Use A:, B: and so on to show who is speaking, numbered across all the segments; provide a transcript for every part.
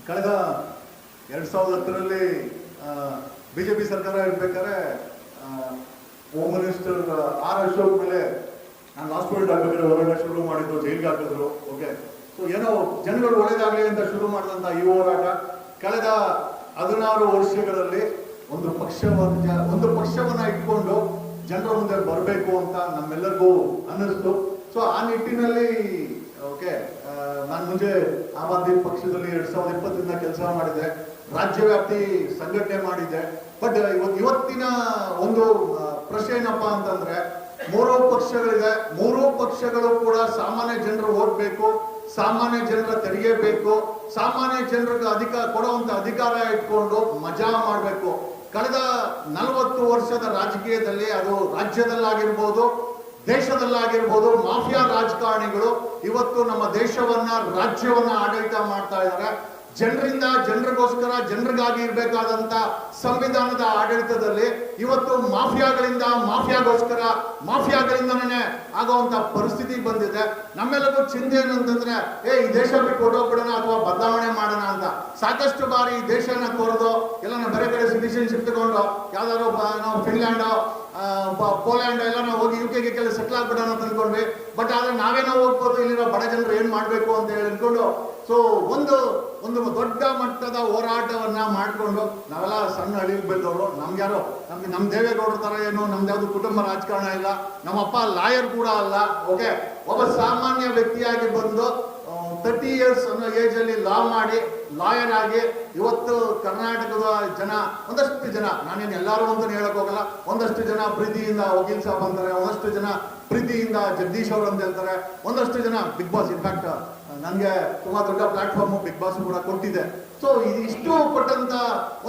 A: ಕಳೆದ 2010ರಲ್ಲಿ ಬಿಜೆಪಿ ಸರ್ಕಾರ ಇರ್ಬೇಕಾದ್ರೆ ಹೋಮ್ ಮಿನಿಸ್ಟರ್ ಆರ್ ಅಶೋಕ್ ಮೇಲೆ ನಾನು ಲಾಸ್ಟ್ ಮಿನಿಟ್ ಆಗ್ಬೇಕಾದ್ರೆ ಹೋರಾಟ ಶುರು ಮಾಡಿದ್ದು, ಜೈಲಿಗೆ ಹಾಕಿದ್ರು. ಓಕೆ, ಸೊ ಏನೋ ಜನಗಳು ಒಳ್ಳೇದಾಗಲಿ ಅಂತ ಶುರು ಮಾಡಿದಂಥ ಈ ಹೋರಾಟ ಕಳೆದ 16 ವರ್ಷಗಳಲ್ಲಿ ಒಂದು ಪಕ್ಷವನ್ನ ಇಟ್ಕೊಂಡು ಜನರ ಮುಂದೆ ಬರಬೇಕು ಅಂತ ನಮ್ಮೆಲ್ಲರಿಗೂ ಅನ್ನಿಸ್ತು. ಸೊ ಆ ನಿಟ್ಟಿನಲ್ಲಿ ಓಕೆ, ನಾನು ಮುಂಚೆ ಆಮ್ ಆದ್ಮಿ ಪಕ್ಷದಲ್ಲಿ 2020ರಿಂದ ಕೆಲಸ ಮಾಡಿದೆ, ರಾಜ್ಯವ್ಯಾಪಿ ಸಂಘಟನೆ ಮಾಡಿದ್ದೆ. ಬಟ್ ಇವತ್ತಿನ ಒಂದು ಪ್ರಶ್ನೆ ಏನಪ್ಪಾ ಅಂತಂದ್ರೆ, 3 ಪಕ್ಷಗಳಿದೆ, 3 ಪಕ್ಷಗಳು ಕೂಡ ಸಾಮಾನ್ಯ ಜನರು ಓಟ್ಬೇಕು, ಸಾಮಾನ್ಯ ಜನರ ತೆರಿಗೆ ಬೇಕು, ಸಾಮಾನ್ಯ ಜನರಿಗೆ ಕೊಡುವಂತ ಅಧಿಕಾರ ಇಟ್ಕೊಂಡು ಮಜಾ ಮಾಡಬೇಕು. ಕಳೆದ 40 ವರ್ಷದ ರಾಜಕೀಯದಲ್ಲಿ, ಅದು ರಾಜ್ಯದಲ್ಲಾಗಿರ್ಬೋದು, ದೇಶದಲ್ಲಾಗಿರ್ಬೋದು, ಮಾಫಿಯಾ ರಾಜಕಾರಣಿಗಳು ಇವತ್ತು ನಮ್ಮ ದೇಶವನ್ನ, ರಾಜ್ಯವನ್ನ ಆಡಳಿತ ಮಾಡ್ತಾ ಇದ್ದಾರೆ. ಜನರಿಂದ, ಜನರಿಗೋಸ್ಕರ, ಜನರಿಗಾಗಿ ಇರಬೇಕಾದಂತ ಸಂವಿಧಾನದ ಆಡಳಿತದಲ್ಲಿ ಇವತ್ತು ಮಾಫಿಯಾಗಳಿಂದನೇ ಆಗುವಂತ ಪರಿಸ್ಥಿತಿ ಬಂದಿದೆ. ನಮ್ಮೆಲ್ಲರಿಗೂ ಚಿಂತೆ ಏನಂತಂದ್ರೆ, ಈ ದೇಶ ಬಿಟ್ಟು ಹೊರಟೋಗ್ಬಿಡೋಣ ಅಥವಾ ಬದಲಾವಣೆ ಮಾಡೋಣ ಅಂತ. ಸಾಕಷ್ಟು ಬಾರಿ ಈ ದೇಶನ ತೊರೆದು ಎಲ್ಲ ಬೇರೆ ಕಡೆ ಸಿಟಿಸನ್ಶಿಪ್ ತಗೊಂಡು ಯಾವ್ದಾದ್ರು ನಾವು ಫಿನ್ಲ್ಯಾಂಡ್, ಪೋಲ್ಯಾಂಡ್ ಎಲ್ಲ ನಾವು ಹೋಗಿ UK ಕೆಲ ಸೆಟ್ಲ್ ಆಗ್ಬಿಡೋಣ ಅಂತ ಅನ್ಕೊಂಡ್ವಿ. ಬಟ್ ಆದ್ರೆ ನಾವೇನೋ ಹೋಗ್ಬೋದು, ಇಲ್ಲಿರೋ ಬಡ ಜನರು ಏನ್ ಮಾಡ್ಬೇಕು ಅಂತ ಹೇಳಿ ಅನ್ಕೊಂಡು ಸೊ ಒಂದು ದೊಡ್ಡ ಮಟ್ಟದ ಹೋರಾಟವನ್ನ ಮಾಡಿಕೊಂಡು ನಾವೆಲ್ಲ ಸಣ್ಣ ಹಳ್ಳಿಗೆ ಬೆಳೆದವರು. ನಮ್ ದೇವೇಗೌಡರ ತರ ಏನು ನಮ್ದು ಯಾವ್ದು ಕುಟುಂಬ ರಾಜಕಾರಣ ಇಲ್ಲ, ನಮ್ಮಪ್ಪ ಲಾಯರ್ ಕೂಡ ಅಲ್ಲ. ಓಕೆ, ಒಬ್ಬ ಸಾಮಾನ್ಯ ವ್ಯಕ್ತಿಯಾಗಿ ಬಂದು 30 ಇಯರ್ಸ್ ಅನ್ನೋ ಏಜ್ ಅಲ್ಲಿ ಲಾ ಮಾಡಿ ಲಾಯರ್ ಆಗಿ ಇವತ್ತು ಕರ್ನಾಟಕದ ಒಂದಷ್ಟು ಜನ, ನಾನೇನು ಎಲ್ಲರೂ ಅಂತ ಹೇಳಕ್ ಹೋಗಲ್ಲ, ಒಂದಷ್ಟು ಜನ ಪ್ರೀತಿಯಿಂದ ವಕೀಲ್ ಸಾಬ್ ಅಂತಾರೆ, ಒಂದಷ್ಟು ಜನ ಪ್ರೀತಿಯಿಂದ ಜಗದೀಶ್ ಅವರು ಅಂತ ಹೇಳ್ತಾರೆ, ಒಂದಷ್ಟು ಜನ ಬಿಗ್ ಬಾಸ್, ಇನ್ಫ್ಯಾಕ್ಟ್ ನನಗೆ ತುಂಬಾ ದೊಡ್ಡ ಪ್ಲಾಟ್ಫಾರ್ಮ್ ಬಿಗ್ ಬಾಸ್ ಕೂಡ ಕೊಟ್ಟಿದೆ. ಸೊ ಇಷ್ಟು ಕೊಟ್ಟಂತ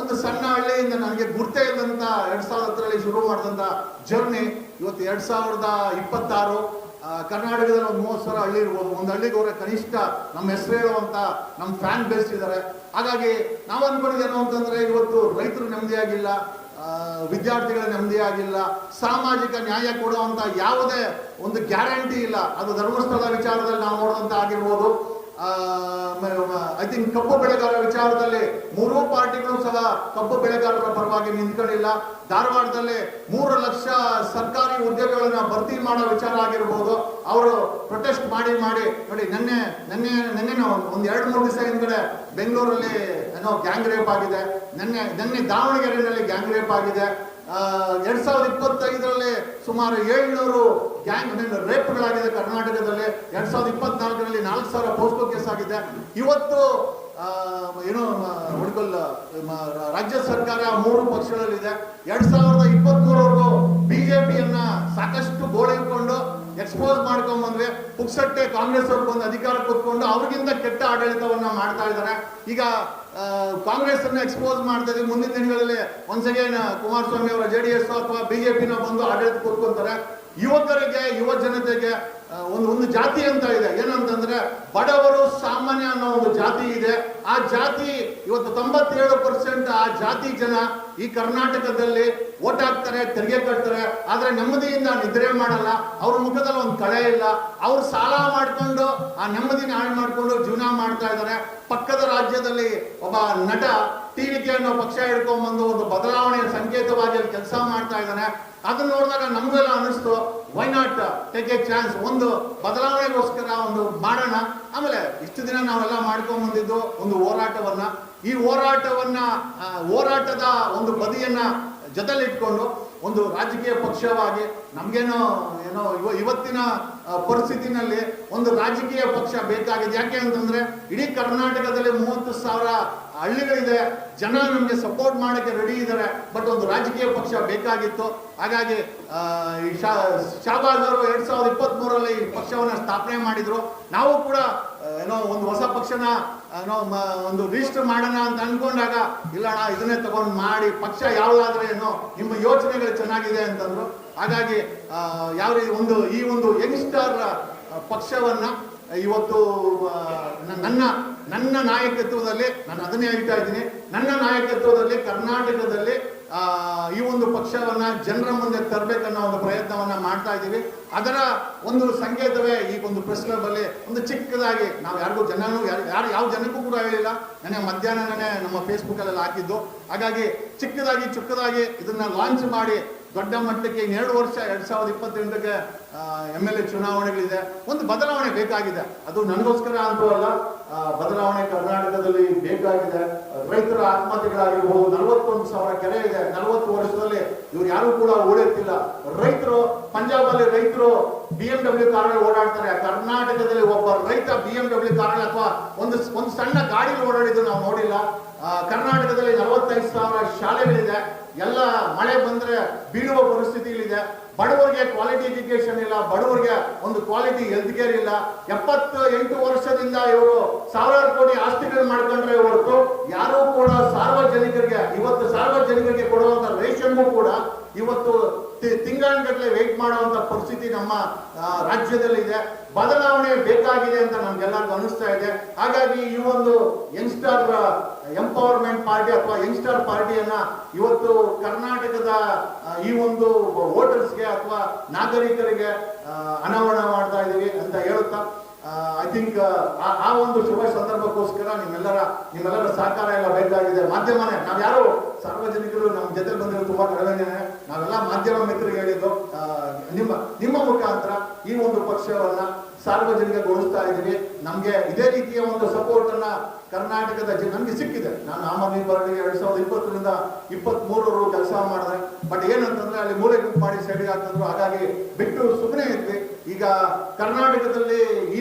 A: ಒಂದು ಸಣ್ಣ ಹಳ್ಳಿಯಿಂದ ನನಗೆ ಗುರ್ತೇ ಇದ್ದಂತ 2010ರಲ್ಲಿ ಶುರು ಮಾಡಿದಂತ ಜರ್ನಿ ಇವತ್ತು 2026 ಕರ್ನಾಟಕದಲ್ಲಿ ಒಂದು 30,000 ಹಳ್ಳಿ ಇರ್ಬೋದು. ಒಂದು ಹಳ್ಳಿಗೆ ಹೋದ್ರೆ ಕನಿಷ್ಠ ನಮ್ಮ ಹೆಸರು ಹೇಳುವಂತ ನಮ್ಮ ಫ್ಯಾನ್ ಬೇಸ್ ಇದ್ದಾರೆ. ಹಾಗಾಗಿ ನಾವು ಅನ್ಕೊಂಡಿದ್ದೇನು ಅಂತಂದ್ರೆ, ಇವತ್ತು ರೈತರು ನೆಮ್ಮದಿಯಾಗಿಲ್ಲ, ವಿದ್ಯಾರ್ಥಿಗಳ ನೆಮ್ಮದಿಯಾಗಿಲ್ಲ, ಸಾಮಾಜಿಕ ನ್ಯಾಯ ಕೊಡುವಂತ ಯಾವುದೇ ಒಂದು ಗ್ಯಾರಂಟಿ ಇಲ್ಲ. ಅದು ಧರ್ಮಸ್ಥಳದ ವಿಚಾರದಲ್ಲಿ ನಾವು ನೋಡುವಂತ ಆಗಿರ್ಬೋದು. ಐ ಥಿಂಕ್ ಕಬ್ಬು ಬೆಳೆಗಾರರ ವಿಚಾರದಲ್ಲಿ 3 ಪಾರ್ಟಿಗಳು ಸಹ ಕಬ್ಬು ಬೆಳೆಗಾರರ ಪರವಾಗಿ ನಿಂತ್ಕೊಂಡಿಲ್ಲ. ಧಾರವಾಡದಲ್ಲಿ 3 ಲಕ್ಷ ಸರ್ಕಾರಿ ಉದ್ಯೋಗಗಳನ್ನ ಭರ್ತಿ ಮಾಡೋ ವಿಚಾರ ಆಗಿರ್ಬೋದು, ಅವರು ಪ್ರೊಟೆಸ್ಟ್ ಮಾಡಿ ನೋಡಿ. ನೆನ್ನೆ ಒಂದು 2-3 ದಿವಸ ಹಿಂದ್ಗಡೆ ಬೆಂಗಳೂರಲ್ಲಿ ಏನೋ ಗ್ಯಾಂಗ್ ರೇಪ್ ಆಗಿದೆ, ನೆನ್ನೆ ದಾವಣಗೆರೆಯಲ್ಲಿ ಗ್ಯಾಂಗ್ ರೇಪ್ ಆಗಿದೆ. 2025ರಲ್ಲಿ ಸುಮಾರು 700 ಗ್ಯಾಂಗ್ ರೇಪ್ಗಳಾಗಿದೆ ಕರ್ನಾಟಕದಲ್ಲಿ. 2024ರಲ್ಲಿ 4,000 ಪೋಸ್ಕೋ ಕೇಸ್ ಆಗಿದೆ. ಇವತ್ತು ರಾಜ್ಯ ಸರ್ಕಾರ 3 ಪಕ್ಷಗಳಲ್ಲಿದೆ. 2023ವರೆಗೂ ಬಿಜೆಪಿಯನ್ನ ಸಾಕಷ್ಟು ಗೋಳಿಕೊಂಡು ಎಕ್ಸ್ಪೋಸ್ ಮಾಡ್ಕೊಂಡ್ ಬಂದ್ವಿ. ಪುಕ್ಸಟ್ಟೆ ಕಾಂಗ್ರೆಸ್ ಅವ್ರು ಬಂದು ಅಧಿಕಾರ ಕೂತ್ಕೊಂಡು ಅವ್ರಿಗಿಂತ ಕೆಟ್ಟ ಆಡಳಿತವನ್ನ ಮಾಡ್ತಾ ಇದ್ದಾರೆ. ಈಗ ಕಾಂಗ್ರೆಸ್ ಅನ್ನ ಎಕ್ಸ್ಪೋಸ್ ಮಾಡ್ತಾ ಇದ್ದೀವಿ. ಮುಂದಿನ ದಿನಗಳಲ್ಲಿ ಒನ್ಸ್ ಅಗೇನ್ ಕುಮಾರಸ್ವಾಮಿ ಅವರ JDS ಅಥವಾ ಬಿಜೆಪಿನ ಬಂದು ಆಡಳಿತ ಕೂತ್ಕೊಂತಾರೆ. ಯುವಕರಿಗೆ, ಯುವ ಜನತೆಗೆ ಒಂದು ಜಾತಿ ಅಂತ ಇದೆ, ಏನಂತಂದ್ರೆ ಬಡವರು ಸಾಮಾನ್ಯ ಅನ್ನೋ ಒಂದು ಜಾತಿ ಇದೆ. ಆ ಜಾತಿ ಇವತ್ತು 97% ಆ ಜಾತಿ ಜನ ಈ ಕರ್ನಾಟಕದಲ್ಲಿ ಓಟ್ ಹಾಕ್ತಾರೆ, ತೆರಿಗೆ ಕಟ್ತಾರೆ, ಆದ್ರೆ ನೆಮ್ಮದಿಯಿಂದ ನಿದ್ರೆ ಮಾಡಲ್ಲ. ಅವ್ರ ಮುಖದಲ್ಲಿ ಒಂದು ಕಳೆ ಇಲ್ಲ. ಅವ್ರು ಸಾಲ ಮಾಡ್ಕೊಂಡು ಆ ನೆಮ್ಮದಿನ ಹಾಳು ಮಾಡ್ಕೊಂಡು ಜೀವನ ಮಾಡ್ತಾ ಇದ್ದಾರೆ. ಪಕ್ಕದ ರಾಜ್ಯದಲ್ಲಿ ಒಬ್ಬ ನಟ TVK ಅನ್ನೋ ಪಕ್ಷ ಹಿಡ್ಕೊಂಡ್ಬಂದು ಒಂದು ಬದಲಾವಣೆಯ ಸಂಕೇತವಾಗಿ ಅಲ್ಲಿ ಕೆಲಸ ಮಾಡ್ತಾ ಇದ್ದಾನೆ. ಅದನ್ನ ನೋಡಿದಾಗ ನಮ್ಗೆಲ್ಲ ಅನಿಸ್ತು, why not take A chance, ಒಂದು ಬದಲಾವಣೆಗೋಸ್ಕರ ಒಂದು ಮಾಡೋಣ. ಆಮೇಲೆ ಇಷ್ಟು ದಿನ ನಾವೆಲ್ಲ ಮಾಡ್ಕೊಂಡ್ ಬಂದಿದ್ದು ಒಂದು ಹೋರಾಟವನ್ನ, ಈ ಹೋರಾಟದ ಒಂದು ಬದಿಯನ್ನ ಜೊತೆಲಿಟ್ಕೊಂಡು ಒಂದು ರಾಜಕೀಯ ಪಕ್ಷವಾಗಿ ನಮ್ಗೇನೋ ಇವತ್ತಿನ ಪರಿಸ್ಥಿತಿನಲ್ಲಿ ಒಂದು ರಾಜಕೀಯ ಪಕ್ಷ ಬೇಕಾಗಿದೆ. ಯಾಕೆ ಅಂತಂದ್ರೆ ಇಡೀ ಕರ್ನಾಟಕದಲ್ಲಿ 30,000 ಹಳ್ಳಿಗಳಿದೆ, ಜನ ನಮ್ಗೆ ಸಪೋರ್ಟ್ ಮಾಡಕ್ಕೆ ರೆಡಿ ಇದ್ದಾರೆ. ಬಟ್ ಒಂದು ರಾಜಕೀಯ ಪಕ್ಷ ಬೇಕಾಗಿತ್ತು. ಹಾಗಾಗಿ ಶಾಬಾಜ್ ಅವರು 2023ರಲ್ಲಿ ಈ ಪಕ್ಷವನ್ನ ಸ್ಥಾಪನೆ ಮಾಡಿದ್ರು. ನಾವು ಕೂಡ ಒಂದು ಹೊಸ ಪಕ್ಷನ ಒಂದು ರಿಜಿಸ್ಟರ್ ಮಾಡೋಣ ಅಂತ ಅನ್ಕೊಂಡಾಗ, ಇಲ್ಲಣ್ಣ ಇದನ್ನೇ ತಗೊಂಡು ಮಾಡಿ, ಪಕ್ಷ ಯಾವ್ದಾದ್ರೆ ನಿಮ್ಮ ಯೋಚನೆಗಳು ಚೆನ್ನಾಗಿದೆ ಅಂತಂದ್ರು. ಹಾಗಾಗಿ ಈ ಒಂದು ಯಂಗ್ಸ್ಟರ್ ಪಕ್ಷವನ್ನ ಇವತ್ತು ನನ್ನ ನಾಯಕತ್ವದಲ್ಲಿ, ನಾನು ಅದನ್ನೇ ಹೇಳ್ತಾ ಇದ್ದೀನಿ, ನನ್ನ ನಾಯಕತ್ವದಲ್ಲಿ ಕರ್ನಾಟಕದಲ್ಲಿ ಈ ಒಂದು ಪಕ್ಷವನ್ನ ಜನರ ಮುಂದೆ ತರಬೇಕನ್ನೋ ಒಂದು ಪ್ರಯತ್ನವನ್ನ ಮಾಡ್ತಾ ಇದ್ದೀವಿ. ಅದರ ಒಂದು ಸಂಕೇತವೇ ಈ ಒಂದು ಪ್ರೆಸ್ ಕ್ಲಬ್ ಅಲ್ಲಿ ಒಂದು ಚಿಕ್ಕದಾಗಿ, ನಾವು ಯಾರಿಗೂ ಯಾವ ಜನಕ್ಕೂ ಕೂಡ ಹೇಳಿಲ್ಲ, ನನಗೆ ಮಧ್ಯಾಹ್ನನೇ ನಮ್ಮ ಫೇಸ್ಬುಕ್ ಅಲ್ಲಿ ಹಾಕಿದ್ದು. ಹಾಗಾಗಿ ಚಿಕ್ಕದಾಗಿ ಇದನ್ನ ಲಾಂಚ್ ಮಾಡಿ ದೊಡ್ಡ ಮಟ್ಟಕ್ಕೆ 2 ವರ್ಷ 2028ಕ್ಕೆ MLA ಚುನಾವಣೆಗಳಿದೆ. ಒಂದು ಬದಲಾವಣೆ ಬೇಕಾಗಿದೆ. ಅದು ನನಗೋಸ್ಕರ ಅಂತೂ ಅಲ್ಲ, ಬದಲಾವಣೆ ಕರ್ನಾಟಕದಲ್ಲಿ ಬೇಕಾಗಿದೆ. ರೈತರ ಆತ್ಮಹತ್ಯೆಗಳಾಗಿರ್ಬೋದು, 41,000 ಕೆರೆ ಇದೆ. 40 ವರ್ಷದಲ್ಲಿ ಇವ್ರು ಯಾರು ಕೂಡ ಉಳಿಯುತ್ತಿಲ್ಲ. ರೈತರು ಪಂಜಾಬ್ ಅಲ್ಲಿ ರೈತರು BMW ಕಾರಲ್ಲಿ ಓಡಾಡ್ತಾರೆ. ಕರ್ನಾಟಕದಲ್ಲಿ ಒಬ್ಬ ರೈತ BMW ಕಾರಲ್ಲಿ ಅಥವಾ ಒಂದು ಸಣ್ಣ ಗಾಡಿಲಿ ಓಡಾಡಿದ್ದು ನಾವು ನೋಡಿಲ್ಲ. ಕರ್ನಾಟಕದಲ್ಲಿ 45,000 ಶಾಲೆಗಳಿದೆ. ಎಲ್ಲ ಮಳೆ ಬಂದ್ರೆ ಬೀಳುವ ಪರಿಸ್ಥಿತಿಗಳಿದೆ. ಬಡವರಿಗೆ ಕ್ವಾಲಿಟಿ ಎಜುಕೇಶನ್ ಇಲ್ಲ, ಬಡವರಿಗೆ ಒಂದು ಕ್ವಾಲಿಟಿ ಹೆಲ್ತ್ ಕೇರ್ ಇಲ್ಲ. 78 ವರ್ಷದಿಂದ ಇವರು ಸಾವಿರಾರು ಕೋಟಿ ಆಸ್ತಿಗಳು ಮಾಡ್ಕೊಂಡ್ರೆ ಹೊರತು ಯಾರೂ ಕೂಡ ಸಾರ್ವಜನಿಕರಿಗೆ ಕೊಡುವಂತ ರೇಷನ್ಗೂ ಕೂಡ ಇವತ್ತು ತಿಂಗಳಗಟ್ಟಲೆ ವೆಯ್ಟ್ ಮಾಡುವಂತ ಪರಿಸ್ಥಿತಿ ನಮ್ಮ ರಾಜ್ಯದಲ್ಲಿ ಇದೆ. ಬದಲಾವಣೆ ಬೇಕಾಗಿದೆ ಅಂತ ನಮ್ಗೆಲ್ಲರಿಗೂ ಅನಿಸ್ತಾ ಇದೆ. ಹಾಗಾಗಿ ಈ ಒಂದು ಯಂಗ್ಸ್ಟರ್ ಎಂಪವರ್ಮೆಂಟ್ ಪಾರ್ಟಿ ಅಥವಾ ಯಂಗ್ಸ್ಟರ್ ಪಾರ್ಟಿಯನ್ನ ಇವತ್ತು ಕರ್ನಾಟಕದ ಈ ಒಂದು ವೋಟರ್ಸ್ಗೆ ಅಥವಾ ನಾಗರಿಕರಿಗೆ ಅನಾವರಣ ಮಾಡ್ತಾ ಇದ್ದೀವಿ ಅಂತ ಹೇಳುತ್ತಾ, ಐ ಥಿಂಕ್ ಆ ಒಂದು ಶುಭ ಸಂದರ್ಭಕ್ಕೋಸ್ಕರ ನಿಮ್ಮೆಲ್ಲರ ಸಹಕಾರ ಎಲ್ಲ ಬೇಕಾಗಿದೆ. ಮಾಧ್ಯಮನೇ, ನಾವ್ಯಾರು ಸಾರ್ವಜನಿಕರು ನಮ್ಮ ಜೊತೆ ಬಂದಿರೋ ತುಂಬಾ ಕಡಿಮೆ. ನಾವೆಲ್ಲ ಮಾಧ್ಯಮ ಮಿತ್ರರಿಗೆ ಹೇಳಿದ್ದು ನಿಮ್ಮ ಮುಖಾಂತರ ಈ ಒಂದು ಪಕ್ಷವನ್ನ ಸಾರ್ವಜನಿಕಗೊಳಿಸ್ತಾ ಇದ್ದೀವಿ. ನಮ್ಗೆ ಇದೇ ರೀತಿಯ ಒಂದು ಸಪೋರ್ಟ್ ಅನ್ನ ಕರ್ನಾಟಕದ ನಮ್ಗೆ ಸಿಕ್ಕಿದೆ. ನಾನು ಆಮ್ ಆದ್ಮಿ ಪಾರ್ಟಿಗೆ 2020ರಿಂದ 23 ಕೆಲಸ ಮಾಡಿದೆ. ಬಟ್ ಏನಂತಂದ್ರೆ ಅಲ್ಲಿ ಮೂಲೆ ಗುಂಪು ಮಾಡಿ ಸೈಡ್ಗೆ ಹಾಕಿದ್ರು. ಹಾಗಾಗಿ ಬಿಟ್ಟು ಸುಮ್ಮನೆ ಇದ್ವಿ. ಈಗ ಕರ್ನಾಟಕದಲ್ಲಿ ಈ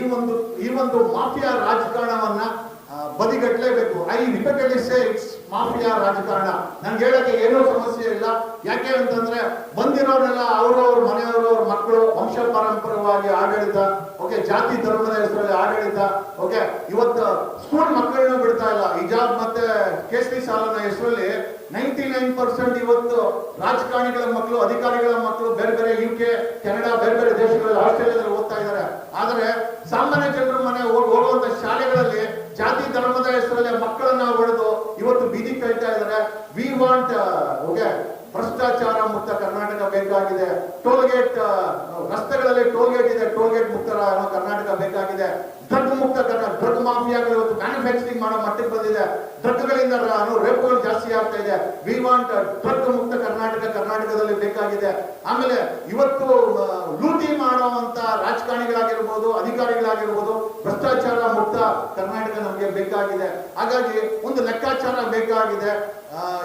A: ಒಂದು ಮಾಫಿಯಾ ರಾಜಕಾರಣವನ್ನ ಬದಿಗಟ್ಟಲೇಬೇಕು. I repeatedly say it's mafia ರಾಜಕಾರಣ. ನನ್ಗೆ ಹೇಳಕ್ಕೆ ಏನೂ ಸಮಸ್ಯೆ ಇಲ್ಲ. ಯಾಕೆ ಅಂತಂದ್ರೆ ಬಂದಿರೋರೆಲ್ಲ ಅವ್ರವ್ರ ಮನೆಯವರು, ಅವ್ರ ಮಕ್ಕಳು ವಂಶ ಪಾರಂಪರ್ಯವಾಗಿ ಆಡಳಿತ, ಓಕೆ, ಜಾತಿ ಧರ್ಮದ ಹೆಸರಲ್ಲಿ ಆಡಳಿತ, ಓಕೆ, ಇವತ್ತು ಸ್ಕೂಲ್ ಮಕ್ಕಳನ್ನು ಬಿಡ್ತಾ ಇಲ್ಲ. ಹಿಜಾಬ್ ಮತ್ತೆ ಕೇಸರಿ ಸಾಲನ ಹೆಸರಲ್ಲಿ 99% ಇವತ್ತು ರಾಜಕಾರಣಿಗಳ ಮಕ್ಕಳು, ಅಧಿಕಾರಿಗಳ ಮಕ್ಕಳು ಬೇರೆ UK, ಕೆನಡಾ, ಬೇರೆ ದೇಶಗಳಲ್ಲಿ, ಆಸ್ಟ್ರೇಲಿಯಾದಲ್ಲಿ ಓದ್ತಾ ಇದ್ದಾರೆ. ಆದರೆ ಸಾಮಾನ್ಯ ಜನರ ಮನೆ ಹೋಗುವಂತ ಶಾಲೆಗಳಲ್ಲಿ ಜಾತಿ ಧರ್ಮದ ಹೆಸರಲ್ಲಿ ಮಕ್ಕಳನ್ನ ಹೊಡೆದು ಇವತ್ತು ಬೀದಿ ಕಳಿತಾ ಇದ್ದಾರೆ. ವಿ ವಾಂಟ್ ಭ್ರಷ್ಟಾಚಾರ ಮುಕ್ತ ಕರ್ನಾಟಕ ಬೇಕಾಗಿದೆ. ಟೋಲ್ಗೇಟ್ ರಸ್ತೆಗಳಲ್ಲಿ ಟೋಲ್ಗೇಟ್ ಇದೆ, ಟೋಲ್ಗೇಟ್ ಮುಕ್ತ ಕರ್ನಾಟಕ ಬೇಕಾಗಿದೆ. ಡ್ರಗ್ ಮುಕ್ತ ಡ್ರಗ್ ಮಾಫಿಯಾಗಳು ಇವತ್ತು ಮ್ಯಾನುಫ್ಯಾಕ್ಚರಿಂಗ್ ಮಾಡೋ ಮಟ್ಟಿಗೆ ಬಂದಿದೆ. ಡ್ರಗ್ಗಳಿಂದ ರೇಪ್ಗಳು ಜಾಸ್ತಿ ಆಗ್ತಾ ಇದೆ. ವಿ ವಾಂಟ್ ಡ್ರಗ್ ಮುಕ್ತ ಕರ್ನಾಟಕದಲ್ಲಿ ಬೇಕಾಗಿದೆ. ಆಮೇಲೆ ಇವತ್ತು ಲೂಟಿ ಮಾಡುವಂತ ರಾಜಕಾರಣಿಗಳಾಗಿರ್ಬೋದು, ಅಧಿಕಾರಿಗಳಾಗಿರ್ಬೋದು, ಭ್ರಷ್ಟಾಚಾರ ಮುಕ್ತ ಕರ್ನಾಟಕ ನಮಗೆ ಬೇಕಾಗಿದೆ. ಹಾಗಾಗಿ ಒಂದು ಲೆಕ್ಕಾಚಾರ ಬೇಕಾಗಿದೆ.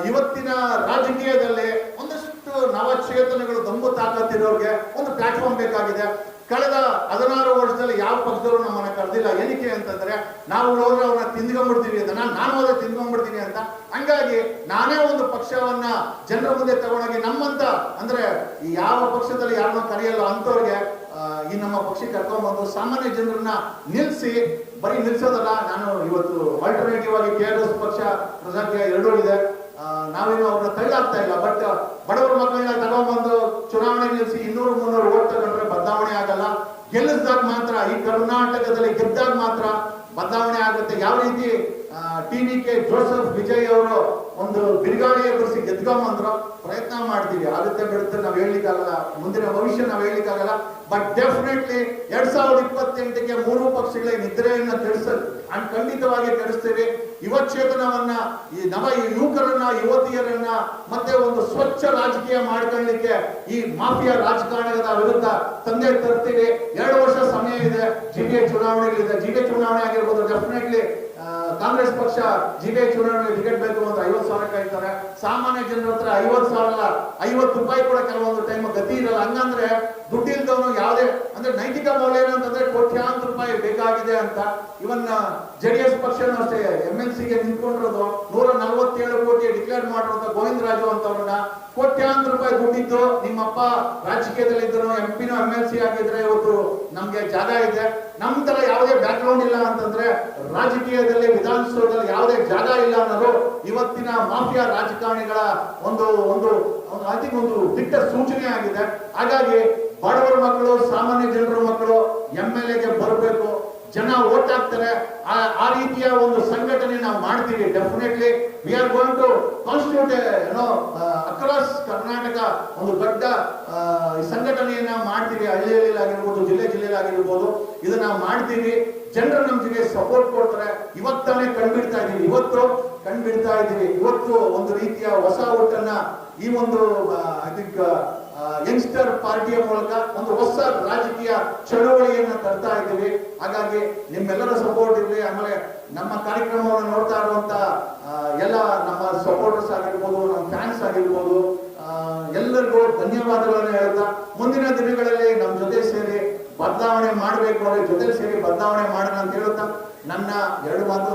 A: ಇವತ್ತಿನ ರಾಜಕೀಯದಲ್ಲಿ ಒಂದಷ್ಟು ನವಚೇತನಗಳು, ದಮ್ಮು ತಾಕತ್ತಿರೋರಿಗೆ ಒಂದು ಪ್ಲಾಟ್ಫಾರ್ಮ್ ಬೇಕಾಗಿದೆ. ಕಳೆದ 16 ವರ್ಷದಲ್ಲಿ ಯಾವ ಪಕ್ಷದವರು ನಮ್ಮನ್ನ ಕರೆದಿಲ್ಲ. ಏನಕ್ಕೆ ಅಂತಂದ್ರೆ ನಾವು ಹೋದ್ರೆ ಅವ್ರನ್ನ ತಿಂದ್ಕೊಂಡ್ಬಿಡ್ತೀವಿ ಅಂತ, ನಾನು ಹೋದ್ರೆ ತಿಂದ್ಕೊಂಡ್ಬಿಡ್ತೀನಿ ಅಂತ. ಹಂಗಾಗಿ ನಾನೇ ಒಂದು ಪಕ್ಷವನ್ನ ಜನರ ಮುಂದೆ ತಗೊಂಡೋಗಿ ನಮ್ಮಂತ ಅಂದ್ರೆ ಯಾವ ಪಕ್ಷದಲ್ಲಿ ಯಾರನ್ನ ಕರೆಯಲ್ಲ ಅಂತವ್ರಿಗೆ ಈ ನಮ್ಮ ಪಕ್ಷಕ್ಕೆ ಕರ್ಕೊಂಡ್ಬಂದು ಸಾಮಾನ್ಯ ಜನರನ್ನ ನಿಲ್ಸಿ, ಬರೀ ನಿಲ್ಸೋದಲ್ಲ, ನಾನು ಇವತ್ತು ಆಲ್ಟರ್ನೇಟಿವ್ ಆಗಿ KRS ಪಕ್ಷ ಪ್ರಜಾಕೀಯ 2 ಇದೆ. ನಾವೇನು ಅವ್ರನ್ನ ತಳ್ಳಾಗ್ತಾ ಇಲ್ಲ. ಬಟ್ ಬಡವರ ಮಕ್ಕಳನ್ನ ತಗೊಂಡ್ಬಂದು ಚುನಾವಣೆ ನಿಲ್ಲಿಸಿ 200-300 ಓಟ್ ತಗೊಂಡ್ರೆ ಬದಲಾವಣೆ ಆಗಲ್ಲ. ಗೆಲ್ಲಿಸಿದಾಗ ಮಾತ್ರ, ಈ ಕರ್ನಾಟಕದಲ್ಲಿ ಗೆದ್ದಾಗ ಮಾತ್ರ ಬದಲಾವಣೆ ಆಗುತ್ತೆ. ಯಾವ ರೀತಿ TVK ಜೋಸೆಫ್ ವಿಜಯ್ ಅವರು ಒಂದು ಬಿರುಗಾಳಿ ಎದುರಿಸಿ ಗೆದ್ಕೊಂಡ್ಬಂದ್ರು. ಪ್ರಯತ್ನ ಮಾಡ್ತೀವಿ, ಆಗುತ್ತೆ ಬಿಡುತ್ತೆ ನಾವು ಹೇಳಲಿಕ್ಕಾಗಲ್ಲ, ಮುಂದಿನ ಭವಿಷ್ಯ ನಾವು ಹೇಳಲಿಕ್ಕಾಗಲ್ಲ. ಬಟ್ ಡೆಫಿನೆಟ್ಲಿ 2028ಕ್ಕೆ 3 ಪಕ್ಷಗಳ ನಿದ್ರೆಯನ್ನ ಖಂಡಿತವಾಗಿ ಕೆಡಿಸ್ತೀವಿ. ಯುವಚೇತನವನ್ನ, ಈ ಯುವಕರನ್ನ, ಯುವತಿಯರನ್ನ ಮತ್ತೆ ಒಂದು ಸ್ವಚ್ಛ ರಾಜಕೀಯ ಮಾಡ್ಕೊಳ್ಳಿಕ್ಕೆ ಈ ಮಾಫಿಯಾ ರಾಜಕಾರಣದ ವಿರುದ್ಧ ತಂದೆ ತರ್ತೀವಿ. 2 ವರ್ಷ ಸಮಯ ಇದೆ. ಜಿಲ್ಲೆಯ ಚುನಾವಣೆಗಳಿದೆ. ಜಿಲ್ಲೆ ಚುನಾವಣೆ ಆಗಿರ್ಬೋದು. ಡೆಫಿನೆಟ್ಲಿ ಕಾಂಗ್ರೆಸ್ ಪಕ್ಷ ಜಿಲ್ಲೆ ಚುನಾವಣೆ ಟಿಕೆಟ್ ಬೇಕು ಅಂತ 50,000 ಕಾಯ್ತಾರೆ. ಸಾಮಾನ್ಯ ಜನರ ಹತ್ರ 50,000 ಅಲ್ಲ, 50 ರೂಪಾಯಿ ಕೂಡ ಕೆಲವೊಂದು ಟೈಮ್ ಗತಿ ಇರಲ್ಲ. ಹಂಗಂದ್ರೆ ದುಡ್ಡಿಲ್ದವನು ಯಾವುದೇ ಅಂದ್ರೆ ನೈತಿಕ ಮೌಲ್ಯ ಏನಂತಂದ್ರೆ ಕೋಟ್ಯಾಂತರ ರೂಪಾಯಿ ಬೇಕಾಗಿದೆ ಅಂತ. ಇವನ್ JDS ಪಕ್ಷನೂ ಅಷ್ಟೇ MLCಗೆ ನಿಂತ್ಕೊಂಡಿರೋದು 147 ಕೋಟಿ ಡಿಕ್ಲೇರ್ ಮಾಡಿರೋದು ಗೋವಿಂದರಾಜು ಅಂತವ್ರನ್ನ. ಕೋಟ್ಯಾಂತರ ರೂಪಾಯಿ ದುಡ್ಡಿದ್ದು ನಿಮ್ಮಪ್ಪ ರಾಜಕೀಯದಲ್ಲಿ ಇದ್ರು, MP MLC ಆಗಿದ್ರೆ ಇವತ್ತು ನಮ್ಗೆ ಜಾಗ ಇದೆ. ನಮ್ ತರ ಯಾವುದೇ ಬ್ಯಾಕ್ ಗ್ರೌಂಡ್ ಇಲ್ಲ ಅಂತಂದ್ರೆ ರಾಜಕೀಯದಲ್ಲಿ, ವಿಧಾನಸೌಧದಲ್ಲಿ ಯಾವುದೇ ಜಾಗ ಇಲ್ಲ ಅನ್ನೋದು ಇವತ್ತಿನ ಮಾಫಿಯಾ ರಾಜಕಾರಣಿಗಳ ಒಂದು ದಿಟ್ಟ ಸೂಚನೆ ಆಗಿದೆ. ಹಾಗಾಗಿ ಬಡವರ ಮಕ್ಕಳು, ಸಾಮಾನ್ಯ ಜನರ ಮಕ್ಕಳು MLAಗೆ ಬರಬೇಕು. ಜನ ಓಟ್ ಹಾಕ್ತಾರೆ. ಆ ರೀತಿಯ ಒಂದು ಸಂಘಟನೆ ನಾವು ಮಾಡ್ತೀವಿ. Definitely we are going to constitute across Karnataka ಒಂದು ದೊಡ್ಡ ಸಂಘಟನೆಯನ್ನ ಮಾಡ್ತೀವಿ. ಹಳ್ಳಿಯಲ್ಲಾಗಿರ್ಬೋದು, ಜಿಲ್ಲೆಯಲ್ಲಾಗಿರ್ಬೋದು, ಇದನ್ನ ಮಾಡ್ತೀವಿ. ಜನರು ನಮ್ಗೆ ಸಪೋರ್ಟ್ ಕೊಡ್ತಾರೆ. ಇವತ್ತಾನೆ ಕಂಡ್ಬಿಡ್ತಾ ಇದೀವಿ. ಇವತ್ತು ಒಂದು ರೀತಿಯ ಹೊಸ ಒಟ್ಟನ್ನ ಈ ಒಂದು ಐ ಥಿಂಕ್ ಯಂಗ್ಸ್ಟರ್ ಪಾರ್ಟಿಯ ಮೂಲಕ ಒಂದು ಹೊಸ ರಾಜಕೀಯ ಚಳವಳಿಯನ್ನ ತರ್ತಾ ಇದ್ದೀವಿ. ಹಾಗಾಗಿ ನಿಮ್ಮೆಲ್ಲರ ಸಪೋರ್ಟ್ ಇರಲಿ. ಆಮೇಲೆ ನಮ್ಮ ಕಾರ್ಯಕ್ರಮವನ್ನು ನೋಡ್ತಾ ಇರುವಂತ ಎಲ್ಲ ನಮ್ಮ ಸಪೋರ್ಟರ್ಸ್ ಆಗಿರ್ಬೋದು, ನಮ್ಮ ಫ್ಯಾನ್ಸ್ ಆಗಿರ್ಬೋದು, ಎಲ್ಲರಿಗೂ ಧನ್ಯವಾದಗಳನ್ನು ಹೇಳ್ತಾ ಮುಂದಿನ ದಿನಗಳಲ್ಲಿ ನಮ್ಮ ಜೊತೆ ಸೇರಿ ಬದಲಾವಣೆ ಮಾಡಬೇಕು, ಜೊತೆ ಸೇರಿ ಬದಲಾವಣೆ ಮಾಡೋಣ ಅಂತ ಹೇಳುತ್ತಾ ನನ್ನ ಎರಡು ಮಾತು